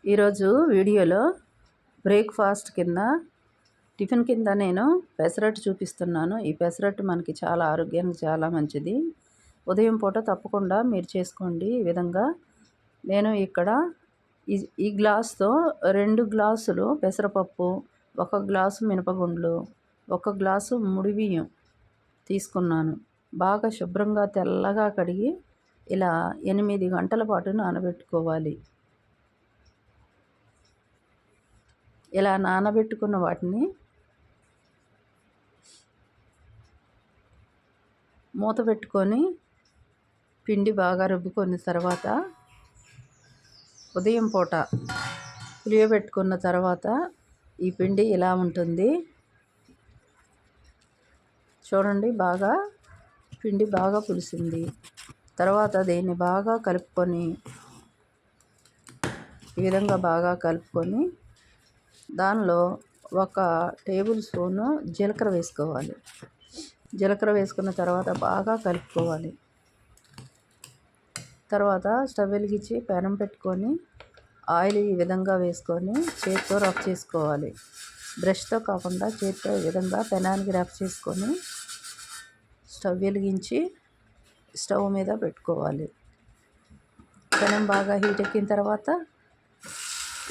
ఈరోజు వీడియోలో బ్రేక్ఫాస్ట్ కింద టిఫిన్ కింద నేను పెసరట్టు చూపిస్తున్నాను. ఈ పెసరట్టు మనకి చాలా ఆరోగ్యానికి చాలా మంచిది. ఉదయం పూట తప్పకుండా మీరు చేసుకోండి. ఈ విధంగా నేను ఇక్కడ ఈ గ్లాస్తో 2 గ్లాసులు పెసరపప్పు, 1 గ్లాసు మినపగుండ్లు, 1 గ్లాసు ముడి బియ్యం తీసుకున్నాను. బాగా శుభ్రంగా తెల్లగా కడిగి ఇలా 8 గంటల పాటు నానబెట్టుకోవాలి. ఇలా నానబెట్టుకున్న వాటిని మూత పెట్టుకొని పిండి బాగా రుబ్బుకొని తర్వాత ఉదయం పూట పులియబెట్టుకున్న తర్వాత ఈ పిండి ఇలా ఉంటుంది. చూడండి, పిండి బాగా పులిసింది. తర్వాత దీన్ని బాగా కలుపుకొని ఈ విధంగా బాగా కలుపుకొని దానిలో 1 టేబుల్ స్పూను జీలకర్ర వేసుకోవాలి. జీలకర్ర వేసుకున్న తర్వాత బాగా కలుపుకోవాలి. తర్వాత స్టవ్ వెలిగించి పెనం పెట్టుకొని ఆయిల్ ఈ విధంగా వేసుకొని చేతితో రబ్ చేసుకోవాలి. బ్రష్తో కాకుండా చేతితో ఈ విధంగా పెనానికి రబ్ చేసుకొని స్టవ్ వెలిగించి స్టవ్ మీద పెట్టుకోవాలి. పెనం బాగా హీట్ ఎక్కిన తర్వాత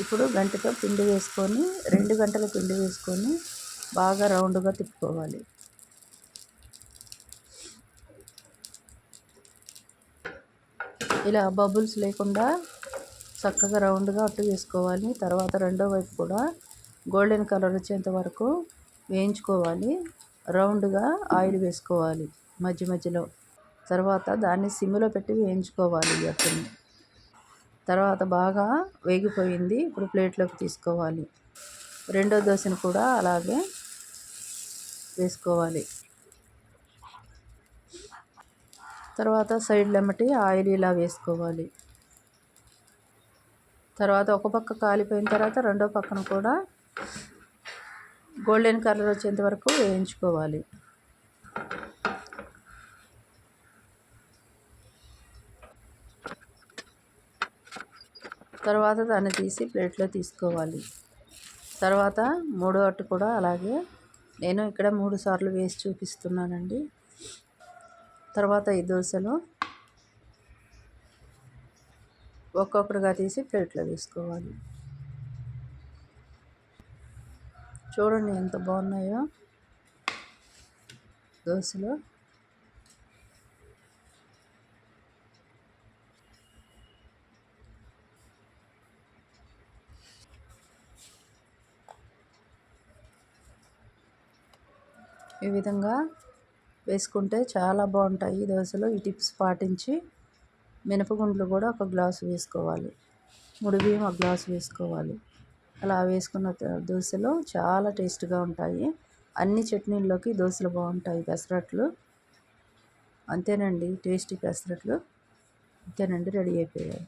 ఇప్పుడు గంటెతో పిండి వేసుకొని 2 గంటల పిండి వేసుకొని బాగా రౌండ్గా తిప్పుకోవాలి. ఇలా బబుల్స్ లేకుండా చక్కగా రౌండ్గా అట్టు వేసుకోవాలి. తర్వాత రెండో వైపు కూడా గోల్డెన్ కలర్ వచ్చేంత వరకు వేయించుకోవాలి. రౌండ్గా ఆయిల్ వేసుకోవాలి మధ్యలో. తర్వాత దాన్ని సిమ్లో పెట్టి వేయించుకోవాలి ఈ అట్టుని. తర్వాత బాగా వేగిపోయింది. ఇప్పుడు ప్లేట్లోకి తీసుకోవాలి. రెండో దోశను కూడా అలాగే వేసుకోవాలి. తర్వాత సైడ్లెమ్మటి ఆయిల్ ఇలా వేసుకోవాలి. తర్వాత ఒక పక్క కాలిపోయిన తర్వాత రెండో పక్కన కూడా గోల్డెన్ కలర్ వచ్చేంత వరకు వేయించుకోవాలి. తర్వాత దాన్ని తీసి ప్లేట్లో తీసుకోవాలి. తర్వాత మూడో అట్టు కూడా అలాగే నేను ఇక్కడ 3 సార్లు వేసి చూపిస్తున్నానండి. తర్వాత ఈ దోశలు ఒక్కొక్కటిగా తీసి ప్లేట్లో వేసుకోవాలి. చూడండి ఎంత బాగున్నాయో దోశలు. ఈ విధంగా వేసుకుంటే చాలా బాగుంటాయి దోశలు. ఈ టిప్స్ పాటించి మినపగుండ్లు కూడా 1 గ్లాసు వేసుకోవాలి. ముడి బియ్యం 1 గ్లాసు వేసుకోవాలి. అలా వేసుకున్న దోశలు చాలా టేస్ట్గా ఉంటాయి. అన్ని చట్నీల్లోకి దోశలు బాగుంటాయి. పెసరట్లు అంతేనండి, టేస్టీ పెసరట్లు అంతేనండి, రెడీ అయిపోయాయి.